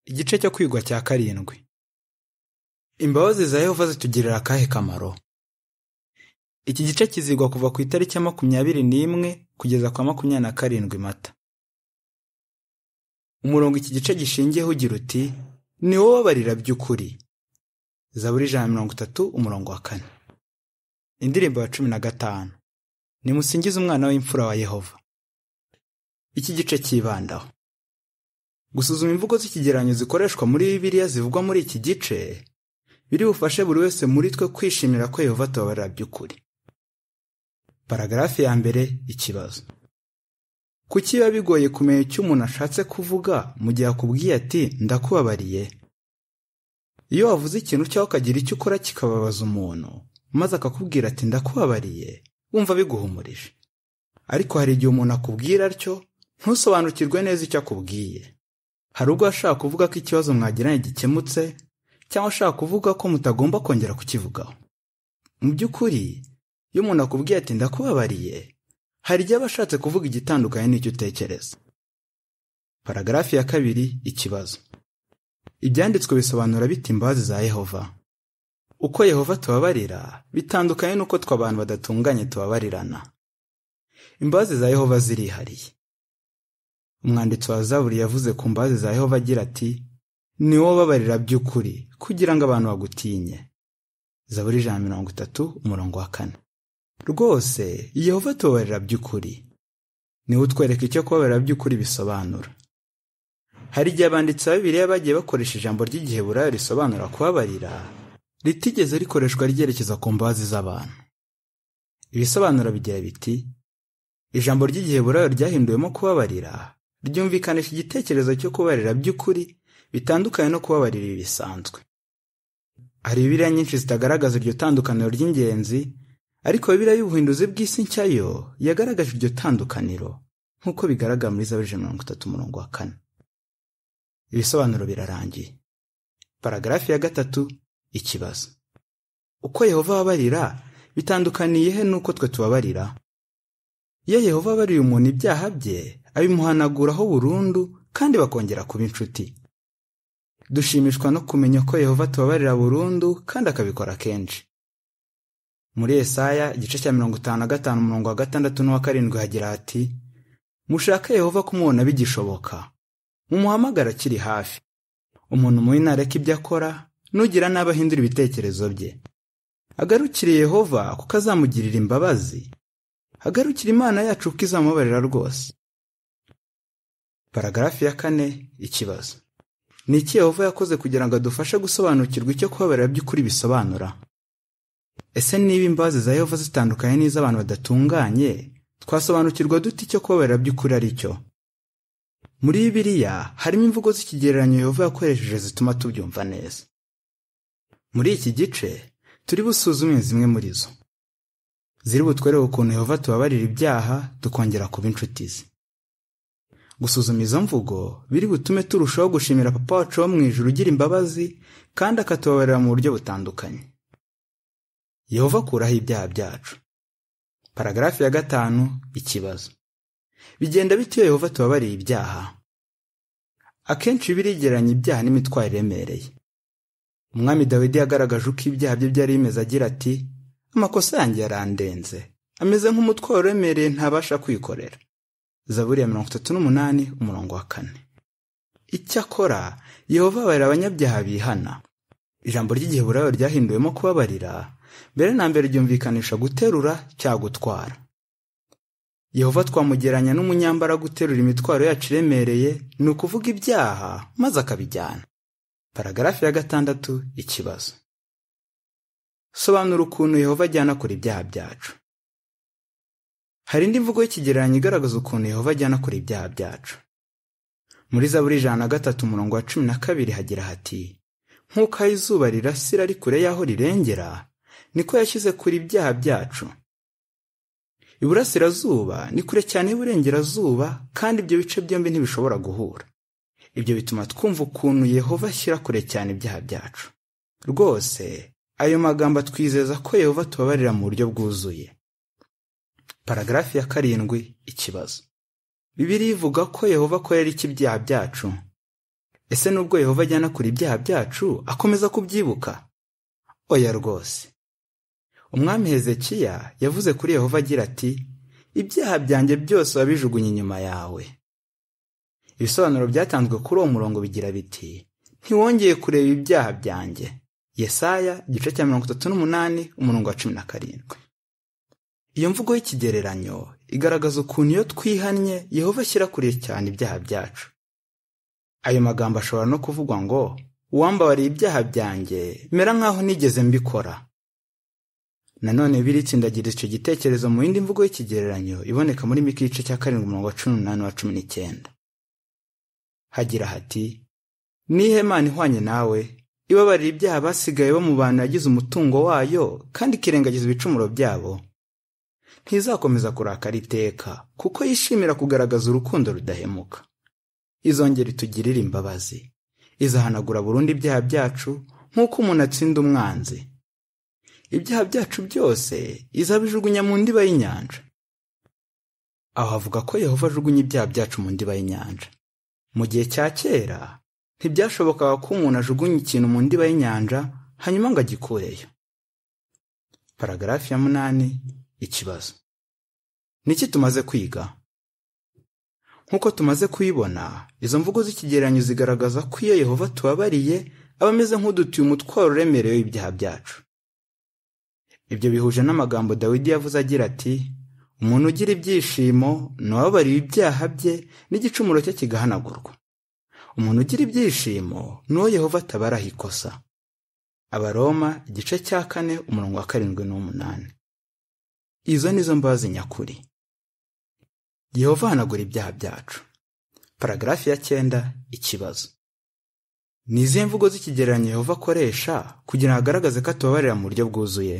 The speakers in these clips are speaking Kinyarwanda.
Igice cyo kwigwa cya 7. Imbabazi za Yehova zitugirira akahe kamaro? Iki gice kizigwa kuva ku itariki ya 21 kugeza kwa 27 Mata. Umurongo iki gice gishingiyeho ugira uti ni wowe babarira by'ukuri. Zaburi 130 umurongo wa 4. Indirimbo ya 15. Nimusingize umwana w'imfura wa Yehova. Iki gice kibandaho gusuzuma imvugo z'ikigereranyo zikoreshwa muri Bibiliya zivugwa muri iki gice biri bufashe buri wese muri twe kwishimira ko Yehova tubabarira by'ukuri. Paragrafi ya mbere, ikibazo. Kuki biba bigoye kumenya icyo umuntu ashatse kuvuga mu gihe akubwiye ati ndakubabariye? Iyo wavuze ikintu cyangwa ukagira icyo ukora kikababaza umuntu maze akakubwira ati ndakubabariye, wumva biguhumurije. Ariko hari igihe umuntu akubwira atyo ntusobanukirwe neza icyo akubwiye. Hari ubwo ashaka kuvuga ko ikibazo mwagiranye gikemutse cyangwa ashaka kuvuga ko mutagomba kongera kukivugaho. Mu by'ukuri iyo umuntu akubwiye ati ndakubabariye, hari igihe aba ashatse kuvuga igitandukanye n'icyo utekereza. Paragrafi ya 2, ikibazo. Ibyanditswe bisobanura bite imbabazi za Yehova? Uko Yehova tubabarira bitandukanye n'uko tw'abantu badatunganye tubabarirana. Imbabazi za Yehova zirihariye. Umwanditsi wa Zaburi yavuze ku mbabazi za Yehova agira ati ni wowe babarira by'ukuri kugira ngo abantu bagutinye. Zaburi 130 umurongo wa 4. Rwose Yehova tubabarira by'ukuri. Ni utwereka icyo kubabarira by'ukuri bisobanura. Hari igihe abanditsi ba Bibiliya bagiye bakoresha ijambo ry'igiheburayo risobanura kubabarira ritigeze rikoreshwa ryerekeza ku mbabazi z'abantu. Ibisobanura bigira biti ijambo ry'igiheburayo ryahinduwemo kubabarira ryumvikanisha igitekerezo cyo kubabarira by'ukuri bitandukanye no kubabarira ibisanzwe. Hari Bibiliya nyinshi zitagaragaza iryo tandukaniro ry'ingenzi, ariko Bibiliya y'ubuhinduzi bw'isi nshya yo yagaragaje iryo tandukaniro nk'uko bigaragara muri Zaburi 130 umurongo wa 4. Ibisobanuro birarangiye. Paragrafi ya 3, ikibazo. Uko Yehova ababarira bitandukaniye he nuko twe tubabarira? Iyo Yehova abariye umuntu ibyaha bye abimuhanaguraho burundu kandi bakongera kuba inshuti. Dushimishwa no kumenya ko Yehova tubabarira burundu kandi akabikora kenshi. Muri Yesaya igice cya 55 umurongo wa 6 n'uwa 7 hagira ati mushaka Yehova kumubona bigishoboka, mumuhamagara akiri hafi. Umuntu mubi ntareka ibyo akora, nugira n'abahindura ibitekerezo bye. Agarukire Yehova kuko azamugirira imbabazi. Agarukire Imana yacu kuko izamubabarira rwose. Paragrafi ya 4, ikibazo. Ni iki Yehova yakoze kugira ngo adufashe gusobanukirwa icyo kubabarira by'ukuri bisobanura? Ese niba imbabazi za Yehova zitandukanye n'iz'abantu badatunganye, twasobanukirwa dute icyo kubabarira by'ukuri ari cyo? Muri Bibiliya harimo imvugo z'ikigereranyo Yehova yakoresheje zituma tubyumva neza. Muri iki gice turi busuzume zimwe muri zo. Ziri butwereke ukuntu Yehova tubabarira ibyaha tukongera kuba inshuti ze. Gusuzuma izo mvugo biri butume turushaho gushimira Papa wacu wo mu ijuru ugira imbabazi kandi akatubabarira mu buryo butandukanye. Yehova akuraho ibyaha byacu. Paragrafi ya 5, ikibazo. Bigenda bite iyo Yehova tubabariye ibyaha? Akenshi birigeranya ibyaha n'imitwaro iremereye. Umwami Dawidi yagaragaje uko ibyaha bye byari bimeze agira ati amakosa yanjye yarandenze, ameze nk'umutwaro uremereye ntabasha kwikorera. Zaburi ya 38 umurongo wa 4. Icyakora Yehova ababarira abanyabyaha bihana. Ijambo ry'igiheburayo ryahinduwemo kubabarira mbere na mbere ryumvikanisha guterura cyangwa gutwara. Yehova twamugeranya n'umunyambara guterura imitwaro yacu iremereye, ni ukuvuga ibyaha maze akabijyana. Paragrafi ya 6, ikibazo. Sobanura ukuntu Yehova ajyana kuri ibyaha byacu. Hari indi mvugo y'ikigereranyo igaragaza ukuntu Yehova ajyana kuri ibyaha byacu. Muri Zaburi 103 umurongo wa 12 hagira hati nk'uko izuba rirasira ari kure y'aho rirengera, niko yashyize kuri ibyaha byacu. Iburasirazuba ni kure cyane y'Iburengerazuba kandi ibyo bice byombi ntibishobora guhura. Ibyo bituma twumva ukuntu Yehova ashyira kure cyane ibyaha byacu. Rwose ayo magambo twizeza ko Yehova tubabarira mu buryo bwuzuye. Paragrafi ya 7, ikibazo. Bibiliya ivuga ko Yehova akorera iki ibyaha byacu? Ese nubwo Yehova ajyana kuri ibyaha byacu akomeza kubyibuka? Oya rwose. Umwami Hezekiya yavuze kuri Yehova agira ati, ibyaha byanjye byose wabijugunye inyuma yawe. Ibisobanuro byatanzwe kuri uwo murongo bigira biti, ntiwongeye kureba ibyaha byanjye. Yesaya igice cya 38 umurongo wa 17. Iyo mvugo y'ikigereranyo igaragaza ukuntu iyo twihannye Yehova ashyira kure cyane ibyaha byacu. Ayo magambo ashobora no kuvugwa ngo, uwambabariye ibyaha byanjye mera nkaho nigeze mbikora. Nanone biritsindagira icyo gitekerezo mu yindi mvugo y'ikigereranyo iboneka muri Mika igice cya 7 umurongo wa 18 wa 19. Hagira hati, nihe Mana ihwanye nawe, ibabarira ibyaha basigaye bo mu bantu yagize umutungo wayo kandi ikirengagiza ibicumuro byabo. Ntizakomeza kurakara iteka, kuko yishimira kugaragaza urukundo rudahemuka. Izongera itugirira imbabazi. Izahanagura burundu ibyaha byacu nk'uko umuntu atsinda umwanzi. Ibyaha byacu byose izabijugunya mu ndiba y'inyanja. Aho havuga ko Yehova ajugunya ibyaha byacu mu ndiba y'inyanja. Mu gihe cya kera ntibyashobokaga ko umuntu ajugunya ikintu mu ndiba y'inyanja hanyuma ngo agikureyo. Paragarafi ya 8 ikibazo. Niki tumaze kwiga? Nkuko tumaze kuyibona, izo mvugo z'ikigereranyo zigaragaza ko iyo Yehova tubabariye aba ameze nk'udutuye umutwaro uremereye w'ibyaha byacu. Ibyo bihuje n'amagambo Dawidi yavuze agira ati, umuntu ugira ibyishimo n'uwabariye ibyaha bye n'igicumuro cye kigahanagurwa. Umuntu ugira ibyishimo n'uwo Yehova atabaraho ikosa. Abaroma igice cya 4 umurongo wa 7 n'umunani. Izo nizo mbabazi nyakuri. Yehova ahanagura ibyaha byacu. Paragarafi ya 9 ikibazo. Ni izihe mvugo z'ikigereranyo Yehova akoresha kugira ngo agaragaze ko atubabarira mu buryo bwuzuye?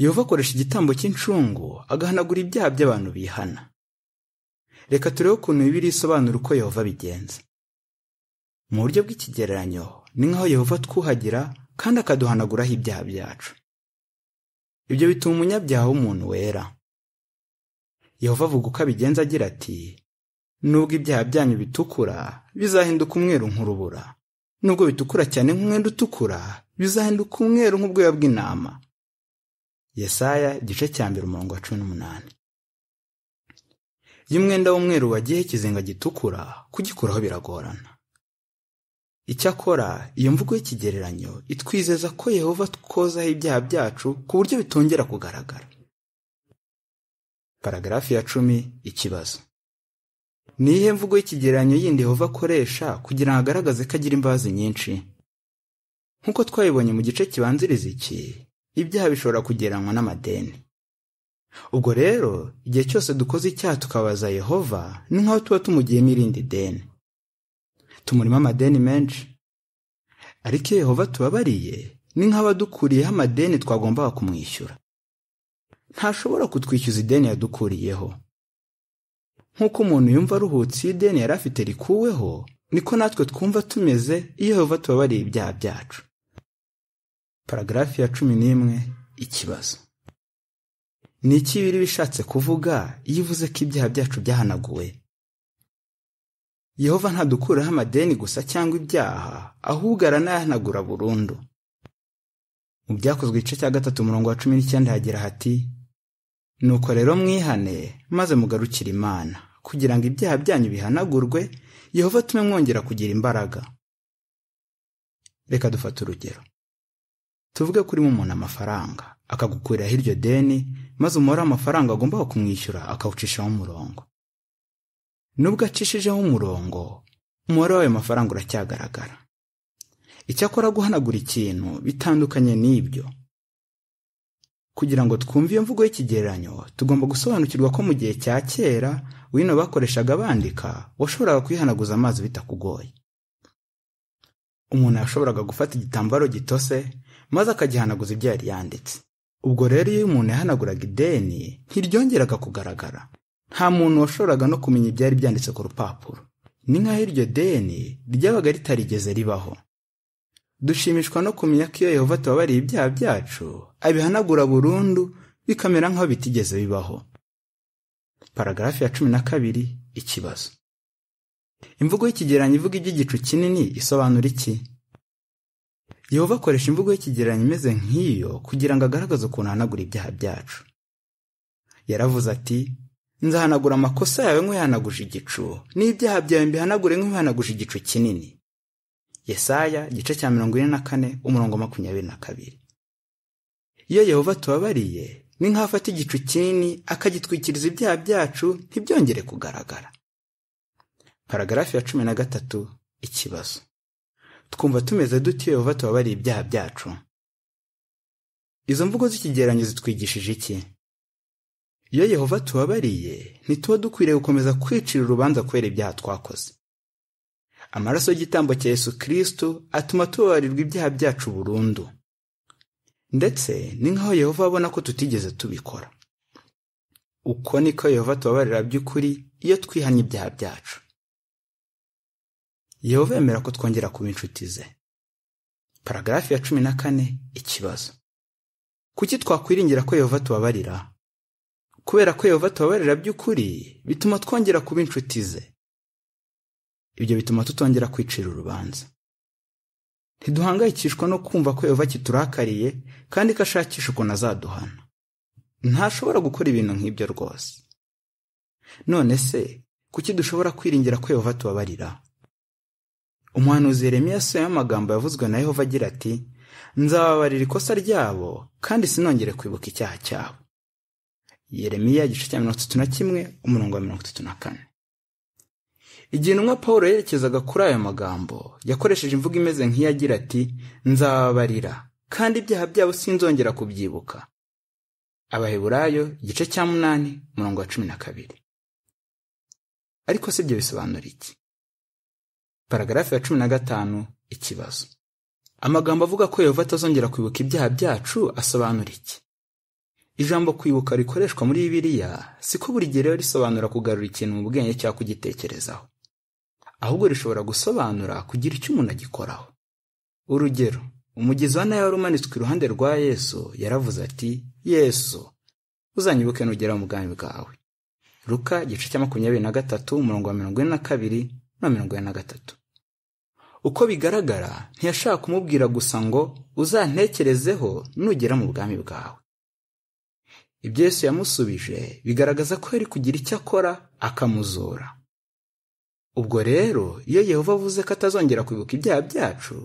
Yehova akoresha igitambo cy'incungu agahanagura ibyaha by'abantu bihana. Reka turebe ukuntu Bibiliya isobanura uko Yehova bigenza. Mu buryo bw'ikigereranyo ni nkaho Yehova twuhagira kandi akaduhanaguraho ibyaha byacu. Ibyo bituma umunyabyaha w'umuntu wera. Yehova avuga uko abigenza agira ati, nubwo ibyaha byanyu bitukura bizahinduka umweru nk'urubura, nubwo bitukura cyane nk'umwenda utukura bizahinduka umweru nk'ubwoya bw'intama. Yesaya igice cya 2 umurongo wa 18. Iyo umwenda w'umweru wagiye ikizenga gitukura, kugikuraho biragorana. Icyakora iyo mvugo y'ikigereranyo itwizeza ko Yehova twozaho ibyaha byacu ku buryo bitongera kugaragara. Paragarafi ya 10 ikibazo. Ni iyihe mvugo y'ikigereranyo yindi Yehova akoresha kugira ngo agaragaze ko agira imbabazi nyinshi? Nkuko twabibonye mu gice kibanziriza iki, ibyaha bishobora kugereranywa n'amadeni. Ubwo rero igihe cyose dukoze icyaha tukabaza Yehova, ni nkaho tuba tumugiyemo irindi deni. Tumurimo amadeni menshi. Ariko iyo Yehova tubabariye, ni nk'abadukuriyeho amadeni twagombaga kumwishyura. Ntashobora kutwishyuza ideni yadukuriyeho. Nk'uko umuntu yumva aruhutse iyo ideni yari afite rikuweho, niko natwe twumva tumeze iyo Yehova tubabariye ibyaha byacu. Paragarafi ya 11 ikibazo. Ni iki biri bishatse kuvuga iyo uvuze ko ibyaha byacu byahanaguwe? Yehova ntadukuraho amadeni gusa cyangwa ibyaha, ahubwo aranayahanagura burundu. Mu Byakozwe igice cya 3 umurongo wa 19 hagira hati, nuko rero mwihane maze mugarukire Imana, kugira ngo ibyaha byanyu bihanagurwe, Yehova atume mwongera kugira imbaraga. Reka dufate urugero. Tuvuge kuri umuntu amafaranga, akagukuriraho iryo deni, maze umubare w'amafaranga agomba kumwishyura akawucishaho umurongo. Nubwo acishijeho umurongo, umubare w'ayo mafaranga uracyagaragara. Icyakora guhanagura ikintu bitandukanye n'ibyo. Kugira ngo twumve iyo mvugo y'ikigereranyo, tugomba gusobanukirwa ko mu gihe cya kera wino bakoreshaga bandika, washoboraga kwihanaguza amazi bitakugoye. Umuntu yashoboraga gufata igitambaro gitose maze akagihanaguza ibyo yari yanditse. Ubwo rero iyo umuntu yahanaguraga ideni, ntiryongeraga kugaragara. Nta muntu washoboraga no kumenya ibyari byanditse ku rupapuro. Ni nkaho iryo deni ryabaga ritarigeze ribaho. Dushimishwa no kumenya ko iyo Yehova tubabariye ibyaha byacu, abihanagura burundu bikamera nkaho bitigeze bibaho. Paragarafi ya 12 ikibazo. Imvugo y'ikigereranyo ivuga iby'igicu kinini isobanura iki? Yehova akoresha imvugo y'ikigereranyo imeze nk'iyo kugira ngo agaragaze ukuntu ahanagura ibyaha byacu. Yaravuze ati, nzahanagura amakosa yawe nk'uyanaguje igicu, n'ibyaha byawe mbihanagure nk'uyanaguje igicu kinini. Yesaya igice cya 44 umurongo 22. Iyo Yehova tubabariye, ni nk'afata igicu kinini akagitwikiriza ibyaha byacu ntibyongere kugaragara. Paragarafu ya 13 ikibazo. Twumva tumeze dute Yehova tubabariye ibyaha byacu? Izo mvugo z'ikigereranyo zitwigishije iki? Iyo Yehova tubabariye, ntituba dukwiriye gukomeza kwicira urubanza kubera ibyaha twakoze. Amaraso y'igitambo cya Yesu Kristo atuma tubabarirwa ibyaha byacu burundu. Ndetse ni nk'aho Yehova abona ko tutigeze tubikora. Uko niko Yehova tubabarira by'ukuri iyo twihanye ibyaha byacu. Yehova yemera ko twongera kuba inshuti ze. Paragarafu ya 14 ikibazo. Kuki twakwiringira ko Yehova tubabarira? Kubera ko Yehova tubabarira by'ukuri bituma twongera kuba inshuti ze. Ibyo bituma tutongera kwicira urubanza. Ntiduhangayikishwa no kumva ko Yehova kiturakariye kandi ko ashakisha uko azaduhana. Ntashobora gukora ibintu nk'ibyo rwose. None se, kuki dushobora kwiringira ko Yehova tubabarira? Umuhanuzi Yeremiya yasohoye amagambo yavuzwe na Yehova agira ati, nzababarira ikosa ryabo kandi sinongere kwibuka icyaha cyabo. Yeremiya igice cya 31 umurongo wa 34. Igihe intumwa Pawulo yerekezaga kuri ayo magambo, yakoresheje imvugo imeze nk'iyagira ati, nzababarira kandi ibyaha byabo sinzongera kubyibuka. Abaheburayo igice cya 8 umurongo wa 12. Ariko se ibyo bisobanura iki? Paragarafu ya 15 ikibazo. Amagambo avuga ko Yehova atazongera kwibuka ibyaha byacu asobanura iki? Ijambo kwibuka rikoreshwa muri Bibiliya siko buri gihe risobanura kugarura ikintu mu bwenge cyangwa kugitekerezaho. Ahubwo rishobora gusobanura kugira icyo umuntu agikoraho. Urugero, umugizi wa Nayo wari umanitswe iruhande rwa Yesu yaravuze ati, Yesu, uzanyibuke nugera mu bwami bwawe. Luka igice cya 23 umurongo wa 42 na 43. Uko bigaragara, ntiyashaka kumubwira gusa ngo uzantekerezeho nugera mu bwami bwawe. Ibyo Yesu yamusubije bigaragaza ko yari kugira icyo akora akamuzura. Ubwo rero, iyo Yehova avuze ko atazongera kwibuka ibyaha byacu,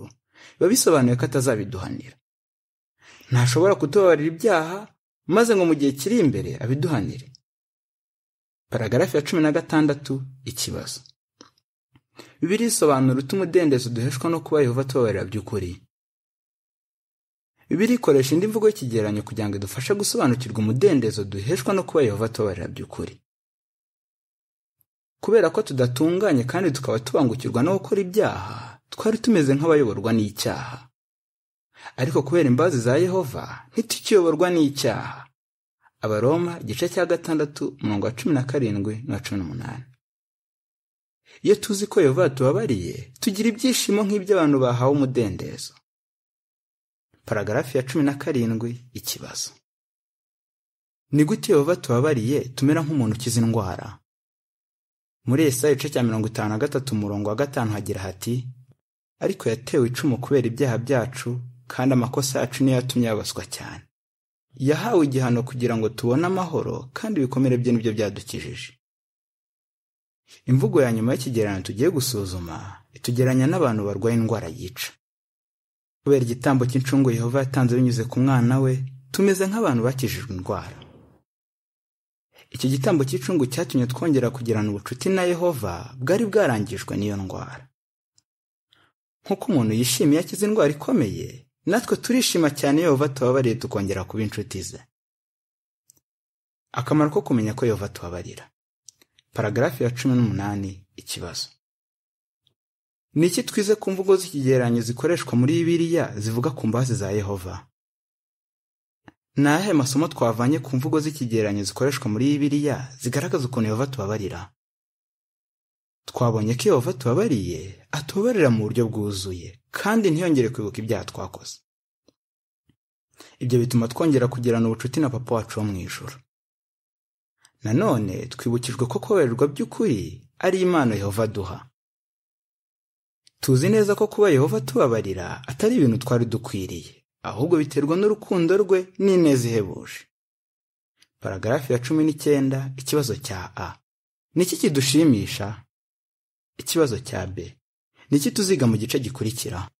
biba bisobanuye ko atazabiduhanira. Ntashobora kutubabarira ibyaha maze ngo mu gihe kiri imbere abiduhanire. Paragarafu ya 16 ikibazo. Bibiliya isobanura umudendezo duheshwa no kuba Yehova tubabarira by'ukuri. Bibiliya ikoresha indi mvugo y'ikigereranyo kugira ngo idufashe gusobanukirwa umudendezo duheshwa no kuba Yehova tubabarira by'ukuri. Kubera ko tudatunganye kandi tukaba tubangukirwa no gukora ibyaha, twari tumeze nk'abayoborwa n'icyaha. Ariko kubera imbabazi za Yehova, ntitukiyoborwa n'icyaha. Abaroma igice cya 6 umurongo wa 17 na 18. Iyo tuzi ko Yehova tubabariye, tugira ibyishimo nk'iby'abantu bahawe umudendezo. Paragarafu ya 17 ikibazo. Ni gute Yehova tubabariye tumera nk'umuntu ukiza indwara? Muri Yesaya igice cya 53 umurongo wa 5 hagira hati, ariko yatewe icumu kubera ibyaha byacu kandi amakosa yacu niyo yatumye yabaswa cyane. Yahawe igihano kugira ngo tubone amahoro kandi ibikomere bye nibyo byadukijije. Imvugo ya nyuma y'ikigereranyo tugiye gusuzuma itugeranya n'abantu barwaye indwara yica. Kubera igitambo cy'incungu Yehova yatanze binyuze ku mwana we, tumeze nk'abantu bakijijwe indwara. Iki gitambo cy'incungu cyatumye twongera kugirana ubucuti na Yehova bwari bwarangijwe n'iyo ndwara. Nk'uko umuntu yishimiye akiza indwara ikomeye, natwe turishima cyane Yehova tubabariye tukongera kuba inshuti ze. Akamaro ko kumenya ko Yehova tubabarira. Paragarafu ya 18 ikibazo. Ni iki twize ku mvugo z'ikigereranyo zikoreshwa muri Bibiliya zivuga ku mbabazi za Yehova? Ni ayahe masomo twavanye ku mvugo z'ikigereranyo zikoreshwa muri Bibiliya zigaragaza ukuntu Yehova tubabarira? Twabonye ko Yehova tubabariye atubabarira mu buryo bwuzuye kandi ntiyongere kwibuka ibyaha twakoze. Ibyo bituma twongera kugirana ubucuti na Papa wacu wo mu ijuru. Nanone twibukijwe ko kubabarirwa by'ukuri ari impano Yehova duha. tuzi neza ko kuba Yehova tubabarira atari ibintu twari dukwiriye, ahubwo biterwa n'urukundo rwe n'ineza ihebuje. Paragarafu ya 19, ikibazo cya A. Niki kidushimisha? Ikibazo cya B. Niki tuziga mu gice gikurikira?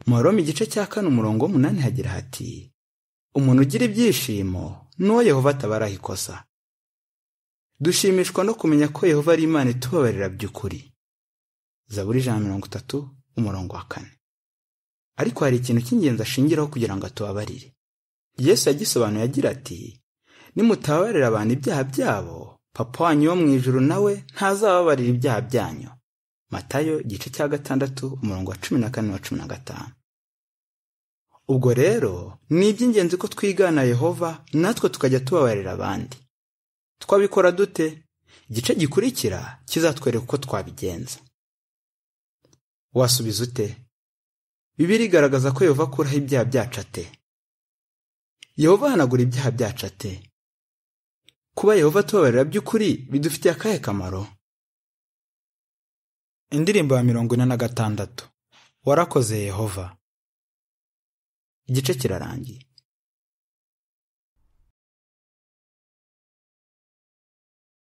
Mu Waroma igice cya 4 umurongo 8 hagira hati: umuntu ugira ibyishimo n'uwo Yehova atabaraho ikosa. Dushimishwa no kumenya ko Yehova ari Imana itubabarira by'ukuri. Zaburi 130 umurongo wa 4. Ariko hari ikintu cy'ingenzi ashingiraho kugira ngo atubabarire. Yesu yagisobanuye agira ati: nimutabarira abantu ibyaha byabo, Papa wanyu wo mu ijuru nawe ntazababarira ibyaha byanyu. Matayo igice cya 6 umurongo wa 14 na 15. Ubwo rero ni iby'ingenzi ko twigana Yehova natwe tukajya tubabarira abandi. Twabikora dute? Igice gikurikira kizatwereka uko twabigenza. Wasubiza ute? Bibiliya igaragaza ko Yehova akuraho ibyaha byacu ate? Yehova ahanagura ibyaha byacu ate? Kuba Yehova tubabarira by'ukuri bidufitiye akahe kamaro? Indirimbo ya 46. Warakoze Yehova. Igice kirarangiye.